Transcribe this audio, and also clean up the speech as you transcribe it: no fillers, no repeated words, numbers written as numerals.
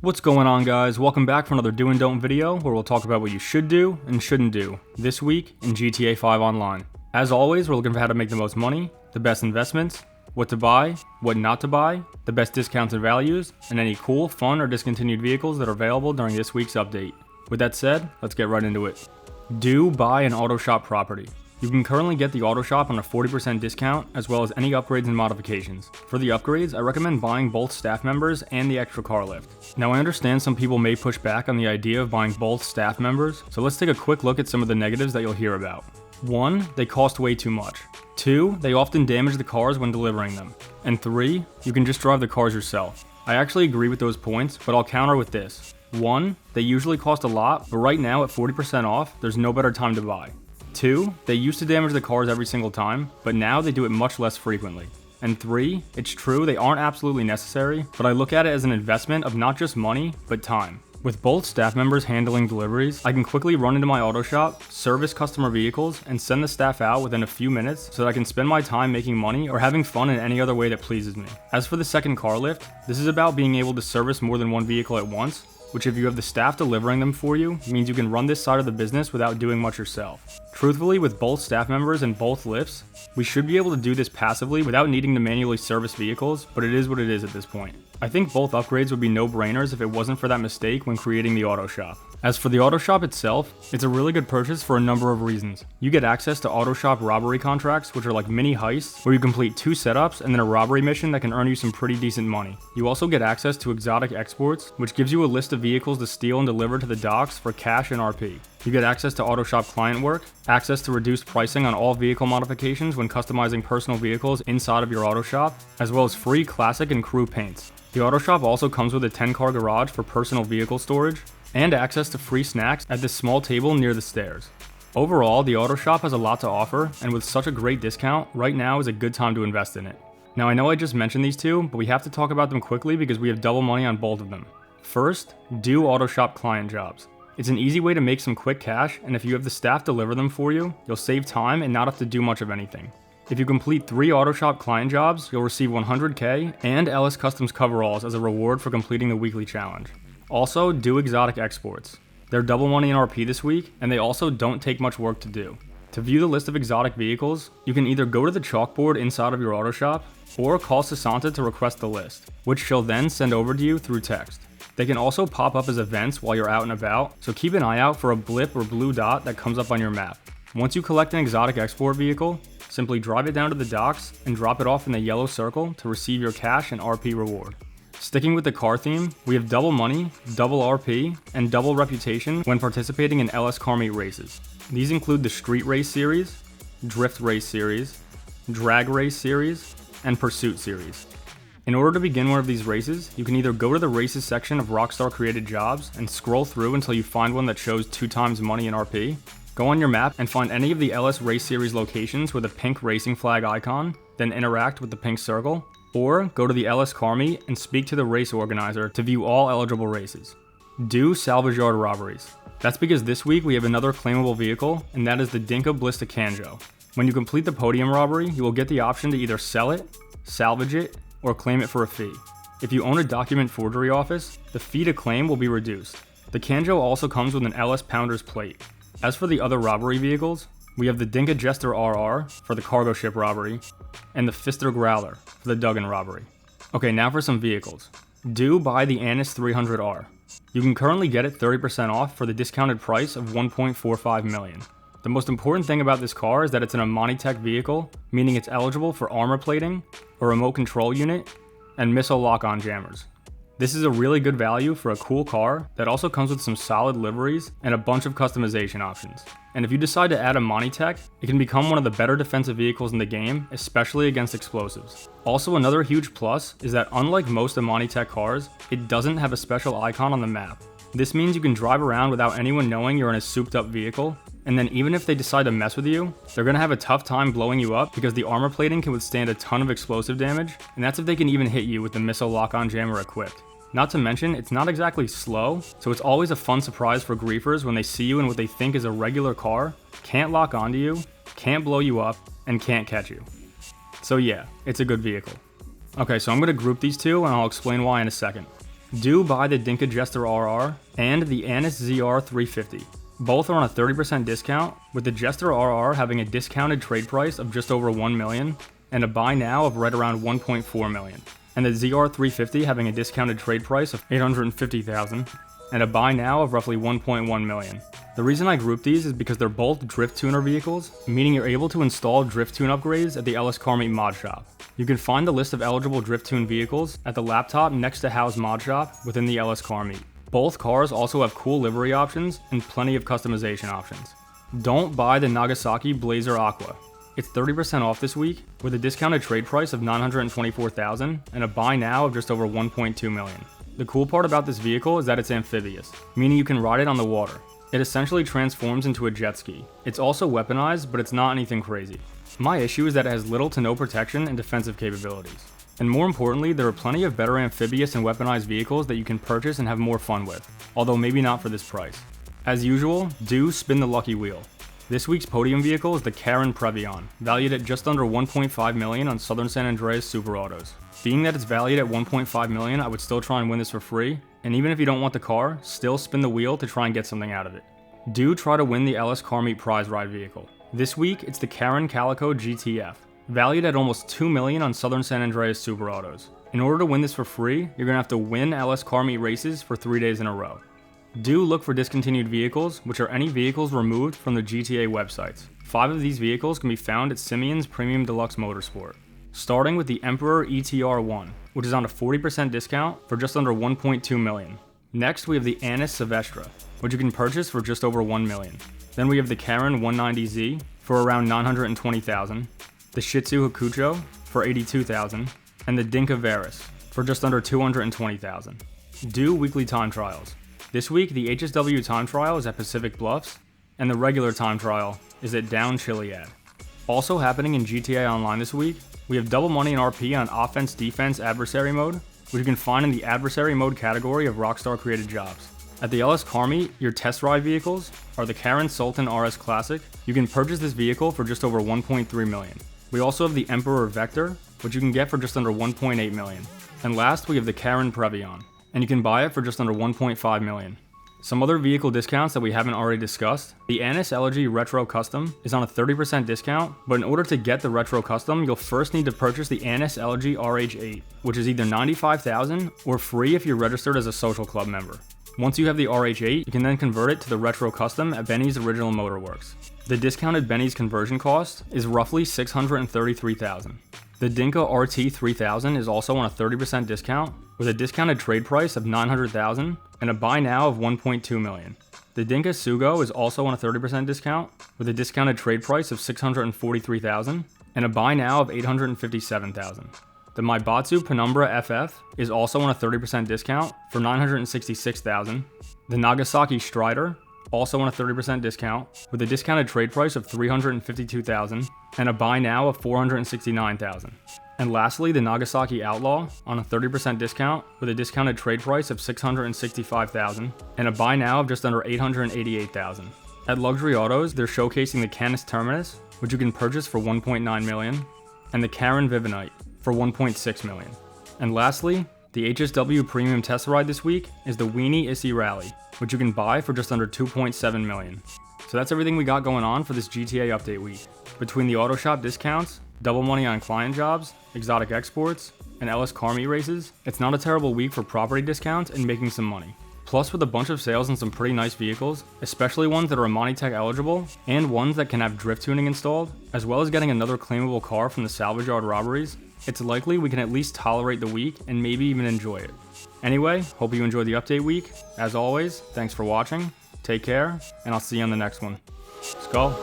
What's going on, guys? Welcome back for another do and don't video where we'll talk about what you should do and shouldn't do this week in GTA 5 Online. As always, we're looking for how to make the most money, the best investments, what to buy, what not to buy, the best discounts and values, and any cool, fun, or discontinued vehicles that are available during this week's update. With that said, let's get right into it. Do buy an auto shop property. You can currently get the auto shop on a 40% discount, as well as any upgrades and modifications. For the upgrades, I recommend buying both staff members and the extra car lift. Now, I understand some people may push back on the idea of buying both staff members, so let's take a quick look at some of the negatives that you'll hear about. 1. They cost way too much. 2. They often damage the cars when delivering them. And 3. You can just drive the cars yourself. I actually agree with those points, but I'll counter with this. 1. They usually cost a lot, but right now at 40% off, there's no better time to buy. 2. They used to damage the cars every single time, but now they do it much less frequently. And 3. It's true they aren't absolutely necessary, but I look at it as an investment of not just money, but time. With both staff members handling deliveries, I can quickly run into my auto shop, service customer vehicles, and send the staff out within a few minutes so that I can spend my time making money or having fun in any other way that pleases me. As for the second car lift, this is about being able to service more than one vehicle at once, which if you have the staff delivering them for you, means you can run this side of the business without doing much yourself. Truthfully, with both staff members and both lifts, we should be able to do this passively without needing to manually service vehicles, but it is what it is at this point. I think both upgrades would be no-brainers if it wasn't for that mistake when creating the auto shop. As for the auto shop itself, it's a really good purchase for a number of reasons. You get access to auto shop robbery contracts, which are like mini heists, where you complete 2 setups and then a robbery mission that can earn you some pretty decent money. You also get access to exotic exports, which gives you a list of vehicles to steal and deliver to the docks for cash and RP. You get access to auto shop client work, access to reduced pricing on all vehicle modifications when customizing personal vehicles inside of your auto shop, as well as free classic and crew paints. The auto shop also comes with a 10-car garage for personal vehicle storage, and access to free snacks at this small table near the stairs. Overall, the auto shop has a lot to offer, and with such a great discount, right now is a good time to invest in it. Now, I know I just mentioned these two, but we have to talk about them quickly because we have double money on both of them. First, do auto shop client jobs. It's an easy way to make some quick cash, and if you have the staff deliver them for you, you'll save time and not have to do much of anything. If you complete 3 auto shop client jobs, you'll receive 100k and LS Customs Coveralls as a reward for completing the weekly challenge. Also, do exotic exports. They're double money in RP this week, and they also don't take much work to do. To view the list of exotic vehicles, you can either go to the chalkboard inside of your auto shop, or call Sasanta to request the list, which she'll then send over to you through text. They can also pop up as events while you're out and about, so keep an eye out for a blip or blue dot that comes up on your map. Once you collect an exotic export vehicle, simply drive it down to the docks and drop it off in the yellow circle to receive your cash and RP reward. Sticking with the car theme, we have double money, double RP, and double reputation when participating in LS Car Meet races. These include the Street Race Series, Drift Race Series, Drag Race Series, and Pursuit Series. In order to begin one of these races, you can either go to the races section of Rockstar created jobs and scroll through until you find one that shows 2 times money in RP, go on your map and find any of the LS Race Series locations with a pink racing flag icon, then interact with the pink circle, or go to the LS Car Meet and speak to the race organizer to view all eligible races. Do salvage yard robberies. That's because this week we have another claimable vehicle, and that is the Dinka Blista Canjo. When you complete the podium robbery, you will get the option to either sell it, salvage it, or claim it for a fee. If you own a document forgery office, the fee to claim will be reduced. The Canjo also comes with an LS Pounders plate. As for the other robbery vehicles, we have the Dinka Jester RR for the cargo ship robbery, and the Fister Growler for the Duggan robbery. Okay, now for some vehicles. Do buy the Annis 300R. You can currently get it 30% off for the discounted price of $1.45 million. The most important thing about this car is that it's an Amani-Tech vehicle, meaning it's eligible for armor plating, a remote control unit, and missile lock-on jammers. This is a really good value for a cool car that also comes with some solid liveries and a bunch of customization options. And if you decide to add a Amani-Tech, it can become one of the better defensive vehicles in the game, especially against explosives. Also, another huge plus is that unlike most Amani-Tech cars, it doesn't have a special icon on the map. This means you can drive around without anyone knowing you're in a souped up vehicle, and then even if they decide to mess with you, they're going to have a tough time blowing you up because the armor plating can withstand a ton of explosive damage, and that's if they can even hit you with the missile lock-on jammer equipped. Not to mention, it's not exactly slow, so it's always a fun surprise for griefers when they see you in what they think is a regular car, can't lock onto you, can't blow you up, and can't catch you. So yeah, it's a good vehicle. Okay, so I'm going to group these two and I'll explain why in a second. Do buy the Dinka Jester RR and the Anis ZR 350. Both are on a 30% discount, with the Jester RR having a discounted trade price of just over $1 million and a buy now of right around $1.4 million, and the ZR 350 having a discounted trade price of $850,000 and a buy now of roughly $1.1 million. The reason I group these is because they're both drift tuner vehicles, meaning you're able to install drift tune upgrades at the LS Car Meet mod shop. You can find the list of eligible drift tune vehicles at the laptop next to House mod shop within the LS Car Meet. Both cars also have cool livery options and plenty of customization options. Don't buy the Nagasaki Blazer Aqua. It's 30% off this week with a discounted trade price of $924,000 and a buy now of just over $1.2 million. The cool part about this vehicle is that it's amphibious, meaning you can ride it on the water. It essentially transforms into a jet ski. It's also weaponized, but it's not anything crazy. My issue is that it has little to no protection and defensive capabilities. And more importantly, there are plenty of better amphibious and weaponized vehicles that you can purchase and have more fun with, although maybe not for this price. As usual, do spin the lucky wheel. This week's podium vehicle is the Karen Previon, valued at just under $1.5 million on Southern San Andreas Super Autos. Being that it's valued at $1.5 million, I would still try and win this for free, and even if you don't want the car, still spin the wheel to try and get something out of it. Do try to win the LS Car Meet prize ride vehicle. This week, it's the Karen Calico GTF, valued at almost $2 million on Southern San Andreas Super Autos. In order to win this for free, you're going to have to win LS Car Meet races for 3 days in a row. Do look for discontinued vehicles, which are any vehicles removed from the GTA websites. 5 of these vehicles can be found at Simeon's Premium Deluxe Motorsport, starting with the Emperor ETR1, which is on a 40% discount for just under $1.2 million. Next, we have the Anis Silvestre, which you can purchase for just over $1 million. Then we have the Karen 190Z for around $920,000, the Shih Tzu Hakucho for $82,000, and the Dinka Varus for just under $220,000. Do weekly time trials. This week, the HSW time trial is at Pacific Bluffs, and the regular time trial is at Down Chiliad. Also happening in GTA Online this week, we have double money and RP on Offense-Defense Adversary Mode, which you can find in the Adversary Mode category of Rockstar created jobs. At the LS Car Meet, your test ride vehicles are the Karen Sultan RS Classic. You can purchase this vehicle for just over $1.3 million. We also have the Emperor Vector, which you can get for just under $1.8 million. And last, we have the Karen Previon, and you can buy it for just under $1.5 million. Some other vehicle discounts that we haven't already discussed. The Anis Elegy Retro Custom is on a 30% discount, but in order to get the Retro Custom, you'll first need to purchase the Anis Elegy RH8, which is either $95,000 or free if you're registered as a social club member. Once you have the RH8, you can then convert it to the Retro Custom at Benny's Original Motorworks. The discounted Benny's conversion cost is roughly $633,000. The Dinka RT 3000 is also on a 30% discount, with a discounted trade price of $900,000 and a buy now of $1.2 million. The Dinka Sugo is also on a 30% discount, with a discounted trade price of $643,000 and a buy now of $857,000. The Maibatsu Penumbra FF is also on a 30% discount for $966,000. The Nagasaki Strider, also on a 30% discount, with a discounted trade price of $352,000 and a buy now of $469,000. And lastly, the Nagasaki Outlaw on a 30% discount with a discounted trade price of $665,000 and a buy now of just under $888,000. At Luxury Autos, they're showcasing the Canis Terminus, which you can purchase for $1.9 million, and the Karen Vivinite for $1.6 million. And lastly, the HSW Premium Test Ride this week is the Weenie Issy Rally, which you can buy for just under $2.7 million. So that's everything we got going on for this GTA update week. Between the auto shop discounts, double money on client jobs, exotic exports, and LS Car Meet races, it's not a terrible week for property discounts and making some money. Plus, with a bunch of sales on some pretty nice vehicles, especially ones that are Amani Tech eligible, and ones that can have drift tuning installed, as well as getting another claimable car from the salvage yard robberies, it's likely we can at least tolerate the week and maybe even enjoy it. Anyway, hope you enjoyed the update week. As always, thanks for watching, take care, and I'll see you on the next one. Skull.